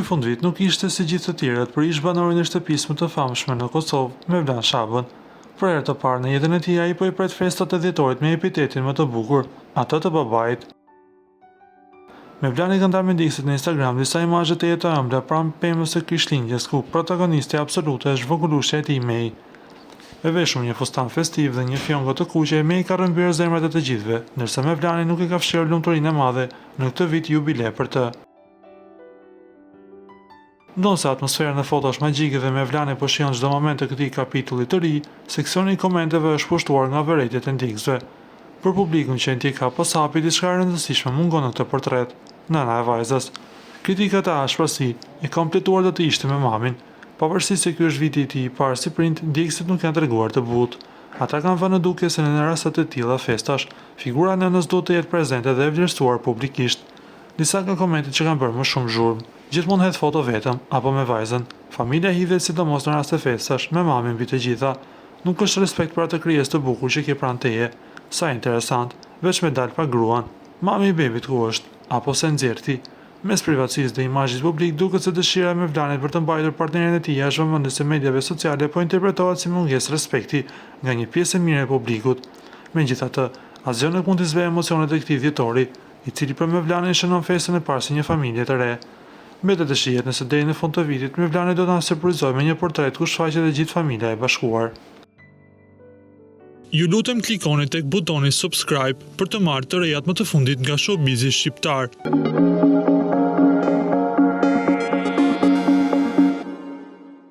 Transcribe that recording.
ky fundvit nuk ishte si gjithë të tjerët për ish banorin e shtëpisë më të famshme në Kosovë, Mevlan Shabën. Për herë të parë në jetën e tij ai po i pret festat e dhjetorit me epitetin më të bukur, atë të babait. Mevlani ka ndarë me ndjekësit në Instagram disa imazhe të jetë ëmbla pranë pemës së Krishtlindjes, ku protagoniste absolute është vogëlushja e tij Mei. E veshur një fustan festiv dhe një fjongo të kuqe, Mei ka rrëmbyer zemrat e të gjithëve, ndërsa Mevlani nuk e ka fshirë lumturinë e madhe në këtë vit jubile për të. Ndonse atmosfera në foto është magjike dhe Mevlani po shijon çdo moment të këtij kapitulli të ri, seksioni i komenteve është pushtuar nga vërejtjet e ndjekësve. Për publikun që ndjek ka posapi, diçka e rëndësishme mungon në këtë portret. Nëna e vajzës. Kritikat e ashpra si e kompletuar do të ishte me mamin. Pavarësisht se ky është viti i tij i parë si prind, ndjekësit nuk janë treguar të butë. Ata kanë vënë në dukje se në raste të tilla festash, figura e nënës duhet të jetë prezente dhe e vlerësuar publikisht. Disa nga komentet që kanë bërë më shumë zhurmë, gjithmonë hedh foto vetëm apo me vajzën. Familja hidhet sidomos në raste festash me mamin mbi të gjitha. Nuk është respekt për atë krijesë të bukur që ke pranë teje. Sa interesant, veç me dal pa gruan. Mami i bebit ku është? Apo se nxjerrti. Mes privatësisë dhe imazhit publik duket se dëshira e Mevlanit për të mbajtur partnerin e tij jashtë vëmendjes së medjave sociale po interpretohet si mungesë respekti nga një pjesë e mirë e publikut. Megjithatë, asgjë nuk mund të zbejë emocionet e këtij dhjetori, i cili për Mevlanin shënon festën e parë si një familje të re. Mbetet të shihet nëse deri në fund të vitit Mevlani do ta surprizojë me një portret ku shfaqet e gjithë familja e bashkuar. Ju lutem klikoni tek butoni subscribe për të marrë të rejat më të fundit nga Showbizi shqiptar.